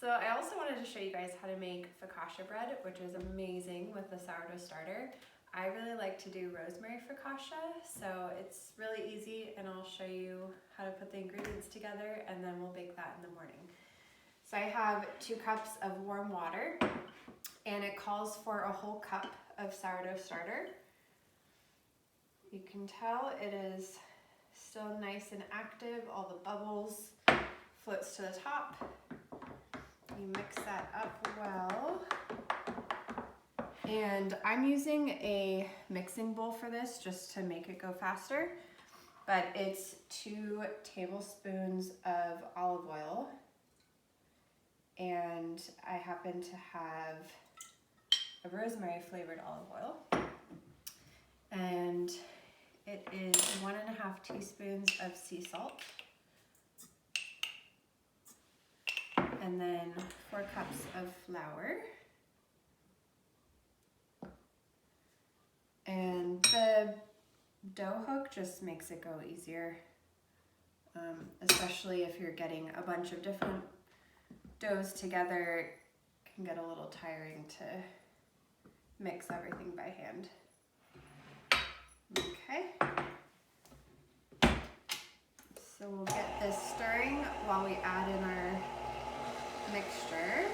So I also wanted to show you guys how to make focaccia bread, which is amazing with the sourdough starter. I really like to do rosemary focaccia, so it's really easy, and I'll show you how to put the ingredients together, and then we'll bake that in the morning. So I have 2 cups of warm water, and it calls for a whole cup of sourdough starter. You can tell it is still nice and active. All the bubbles floats to the top. You mix that up well. And I'm using a mixing bowl for this just to make it go faster. But it's 2 tablespoons of olive oil. And I happen to have a rosemary flavored olive oil. And it is 1.5 teaspoons of sea salt. And then 4 cups of flour. And the dough hook just makes it go easier, especially if you're getting a bunch of different doughs together. It can get a little tiring to mix everything by hand. Okay. So we'll get this stirring while we add in our mixture.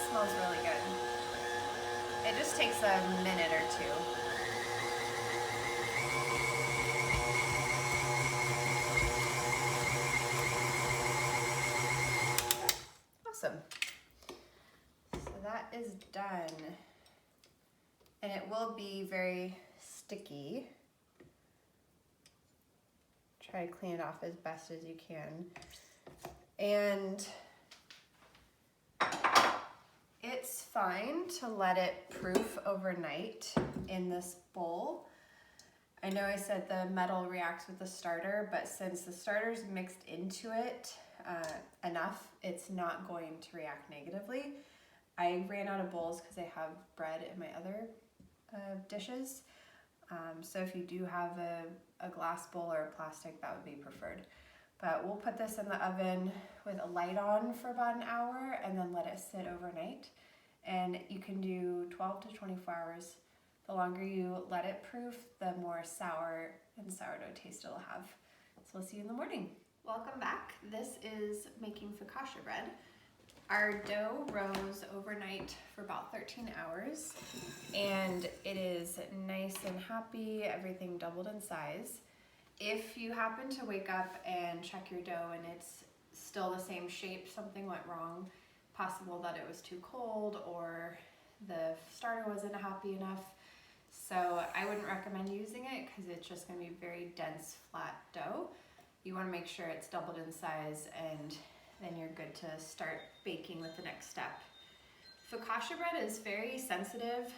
Smells really good. It just takes a minute or 2. Awesome. So that is done. And it will be very sticky. Try to clean it off as best as you can. And it's fine to let it proof overnight in this bowl. I know I said the metal reacts with the starter, but since the starter's mixed into it enough, it's not going to react negatively. I ran out of bowls because I have bread in my other dishes. So if you do have a glass bowl or a plastic, that would be preferred. But we'll put this in the oven with a light on for about an hour and then let it sit overnight. And you can do 12 to 24 hours. The longer you let it proof, the more sour and sourdough taste it'll have. So we'll see you in the morning. Welcome back. This is making focaccia bread. Our dough rose overnight for about 13 hours, and it is nice and happy. Everything doubled in size. If you happen to wake up and check your dough and it's still the same shape, something went wrong, possible that it was too cold or the starter wasn't happy enough. So I wouldn't recommend using it because it's just going to be very dense, flat dough. You want to make sure it's doubled in size, and then you're good to start baking with the next step. Focaccia bread is very sensitive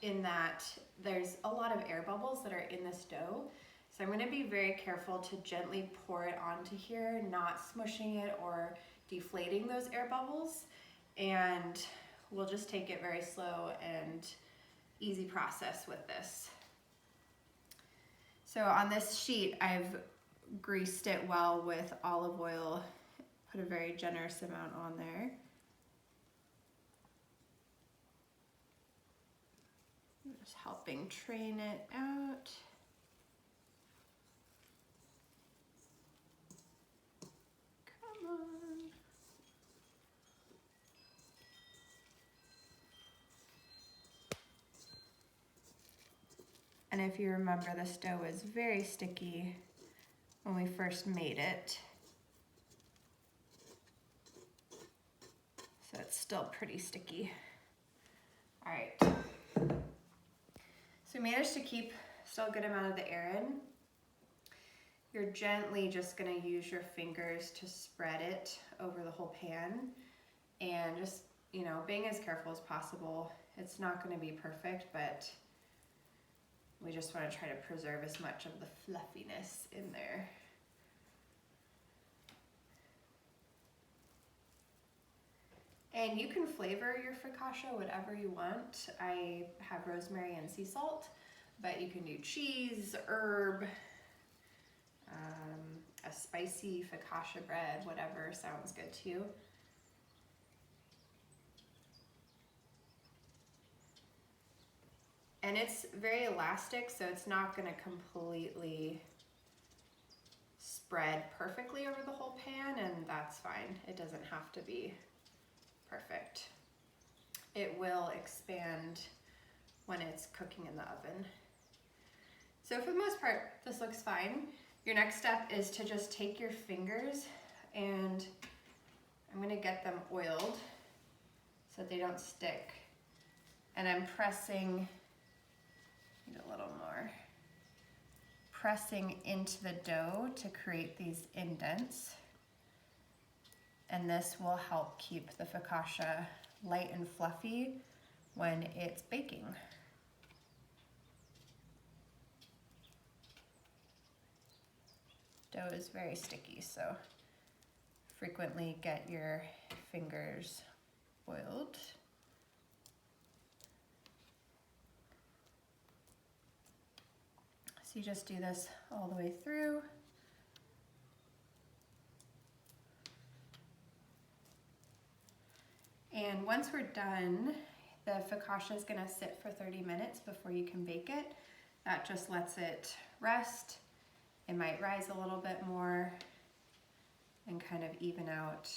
in that there's a lot of air bubbles that are in this dough. So I'm going to be very careful to gently pour it onto here, not smushing it or deflating those air bubbles. And we'll just take it very slow and easy process with this. So on this sheet, I've greased it well with olive oil, put a very generous amount on there. Just helping train it out. And if you remember, this dough was very sticky when we first made it. So it's still pretty sticky. All right. So we managed to keep still a good amount of the air in. You're gently just gonna use your fingers to spread it over the whole pan and just you know, being as careful as possible. It's not going to be perfect, but we just want to try to preserve as much of the fluffiness in there. And you can flavor your focaccia whatever you want. I have rosemary and sea salt, but you can do cheese, herb, a spicy focaccia bread, whatever sounds good to you. And it's very elastic, so it's not going to completely spread perfectly over the whole pan, and that's fine. It doesn't have to be perfect. It will expand when it's cooking in the oven. So for the most part, this looks fine. Your next step is to just take your fingers, and I'm going to get them oiled so they don't stick. And I'm pressing, need a little more, pressing into the dough to create these indents. And this will help keep the focaccia light and fluffy when it's baking. Dough is very sticky, so frequently get your fingers oiled. So you just do this all the way through. And once we're done, the focaccia is going to sit for 30 minutes before you can bake it. That just lets it rest. It might rise a little bit more and kind of even out.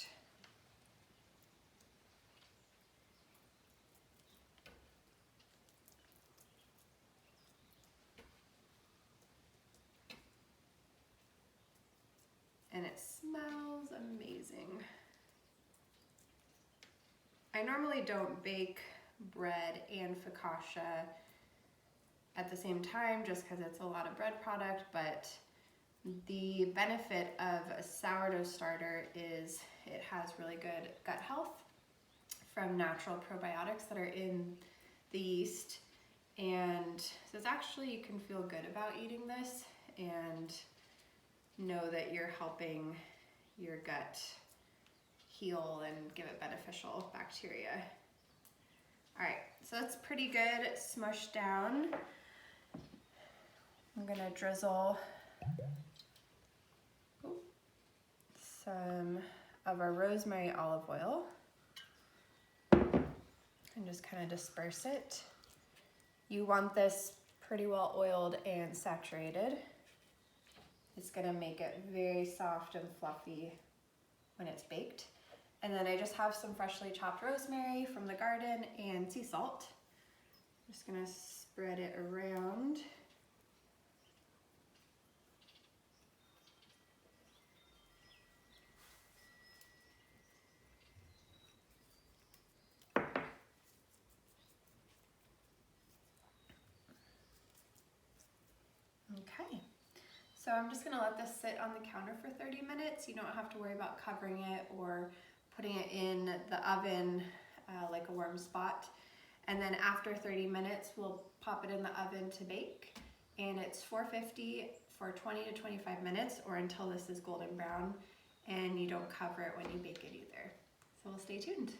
And it smells amazing. I normally don't bake bread and focaccia at the same time just because it's a lot of bread product, but the benefit of a sourdough starter is it has really good gut health from natural probiotics that are in the yeast. And so it's actually, you can feel good about eating this and know that you're helping your gut heal and give it beneficial bacteria. All right, so that's pretty good smushed down. I'm gonna drizzle some of our rosemary olive oil and just kind of disperse it. You want this pretty well oiled and saturated. It's gonna make it very soft and fluffy when it's baked. And then I just have some freshly chopped rosemary from the garden and sea salt. Just gonna spread it around. Okay, so I'm just gonna let this sit on the counter for 30 minutes. You don't have to worry about covering it or putting it in the oven like a warm spot. And then after 30 minutes, we'll pop it in the oven to bake. And it's 450 for 20 to 25 minutes or until this is golden brown, and you don't cover it when you bake it either. So we'll stay tuned.